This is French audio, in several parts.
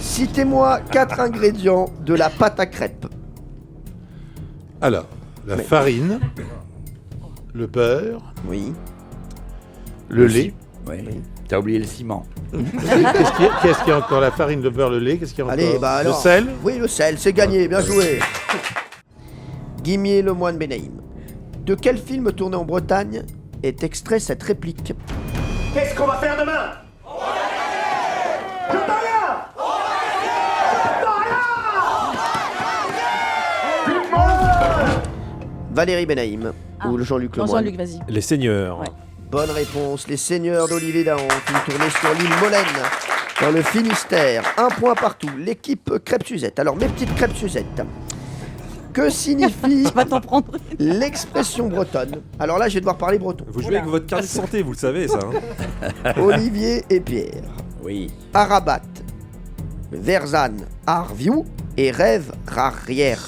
Citez-moi 4 ingrédients de la pâte à crêpes. Alors, la farine, le beurre, Oui. le lait. Oui. T'as oublié le ciment. Qu'est-ce qu'il y a encore? La farine, le beurre, le lait. Qu'est-ce qu'il y a encore? Allez, bah alors. Le sel. Oui, le sel, c'est gagné, bien joué. Guimier le moine Benaïm. De quel film tourné en Bretagne est extrait cette réplique? Qu'est-ce qu'on va faire demain? Valérie Benaïm ou Jean-Luc Lemoyne? Jean-Luc, vas-y. Les seigneurs. Ouais. Bonne réponse. Les Seigneurs d'Olivier Dahan, film tourné sur l'île Molène, dans le Finistère. 1 point partout. L'équipe Crêpes Suzette. Alors, mes petites Crêpes Suzette. Que signifie Va t'en prendre. l'expression bretonne? Alors là, je vais devoir parler breton. Vous jouez avec votre carte de santé, vous le savez, ça. Olivier et Pierre. Oui. Arabat, Verzane, Arviou et Rêve Rarière.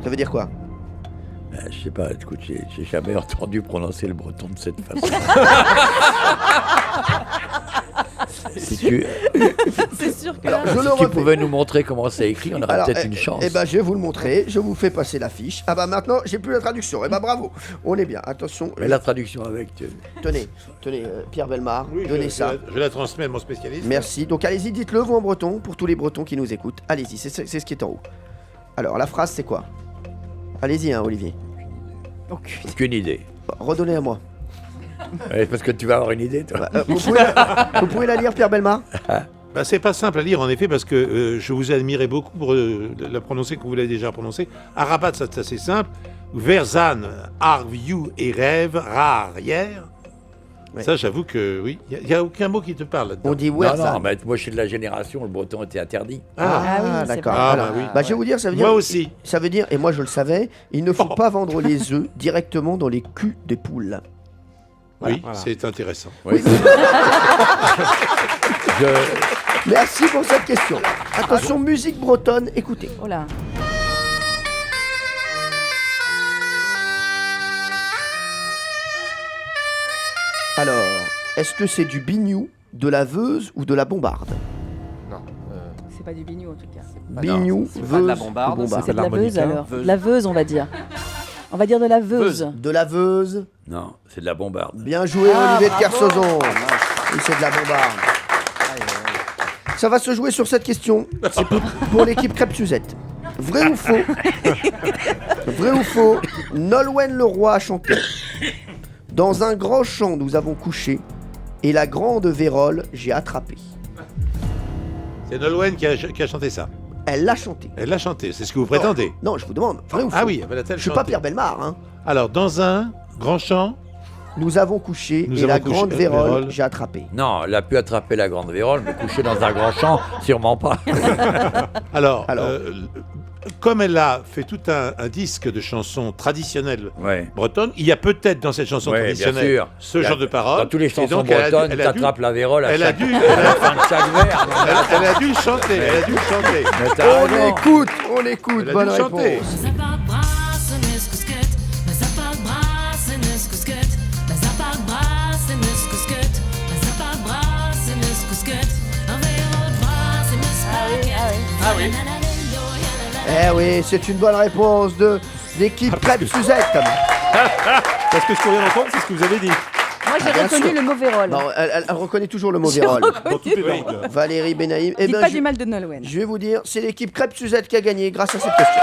Ça veut dire quoi? Je sais pas, écoute, j'ai jamais entendu prononcer le breton de cette façon. Si tu, C'est sûr que Alors, là... je le si tu refais. pouvais nous montrer comment c'est écrit, on aurait Alors, peut-être une chance. Eh ben, je vais vous le montrer. Je vous fais passer la fiche. Ah bah maintenant, j'ai plus la traduction. Eh ben, bravo. On est bien. Attention. Mais la traduction avec... Tenez, Pierre Bellemare, donnez ça. Je la transmets à mon spécialiste. Merci. Donc allez-y, dites-le vous en breton pour tous les Bretons qui nous écoutent. Allez-y, c'est ce qui est en haut. Alors la phrase c'est quoi? Allez-y, hein, Olivier. Aucune idée. Redonnez à moi. Ouais, parce que tu vas avoir une idée, toi. Vous pouvez la lire, Pierre Bellemare? Bah, c'est pas simple à lire en effet parce que je vous admirais beaucoup pour la prononcer que vous l'avez déjà prononcée. Arabat, ça, c'est assez simple. Verzane, Arviou et Rêve, Rarière. Ouais. Ça, j'avoue que oui. Il n'y a aucun mot qui te parle là-dedans. On dit Non, Werzan. non, mais moi je suis de la génération où le breton était interdit. Ah oui, c'est d'accord. vrai. Ah, Alors, bah oui. je vais vous dire, ça veut dire. Moi aussi. Ça veut dire, et moi je le savais, il ne faut pas vendre les œufs directement dans les culs des poules. Oui, Voilà. c'est intéressant. Oui. Merci pour cette question. Attention, musique bretonne, écoutez. Oh là. Alors, est-ce que c'est du bignou, de la veuse ou de la bombarde? C'est pas du bignou en tout cas. Bignou, c'est pas de la veuse bombarde, ou bombarde? C'est de la veuse l'harmonica, alors. veuse. De la veuse, on va dire. On va dire de la veuse. De la veuse. Non, c'est de la bombarde. Bien joué, Olivier de Kersauzon. Oui, c'est de la bombarde. Ça va se jouer sur cette question. C'est pour l'équipe Crêpes Suzette. Vrai ou faux? Vrai ou faux? Nolwenn Leroy a chanté. Dans un grand champ, nous avons couché. Et la grande vérole, j'ai attrapé. C'est Nolwenn qui a chanté ça. Elle l'a chanté. Elle l'a chanté, c'est ce que vous prétendez. Non, je vous demande. Vrai ou faux? Ah oui, elle a-t-elle Je suis chanté pas Pierre Bellemare, hein. Alors, dans un grand champ, Nous avons couché Nous et avons la couché, grande vérole, vérole. j'ai attrapé. Non, elle a pu attraper la grande vérole, mais coucher dans un grand champ, sûrement pas. alors, Alors. comme elle a fait tout un disque de chansons traditionnelles Ouais. bretonnes, il y a peut-être dans cette chanson Ouais, bien traditionnelle sûr. ce Il y a- genre de paroles. Dans tous les Et chansons donc, elle a dû- bretonnes, elle a dû- t'attrapes la vérole à elle a chaque dû- à la fin de chaque vers. Elle a dû le chanter, elle a dû le chanter. Mais t'as raison. On écoute, Elle a bonne dû réponse. chanter. Ah oui. Eh oui, c'est une bonne réponse de l'équipe Crêpes Suzette. Parce que ce qu'on vient d'entendre, c'est ce que vous avez dit. Moi j'ai bien reconnu sûr. le mot vérole. Non, elle reconnaît toujours le mot vérole. Dans toutes les langues. Valérie Benaïm. Eh Dites ben, pas du mal de Nolwenn. je vais vous dire, c'est l'équipe Crêpes Suzette qui a gagné grâce à cette question.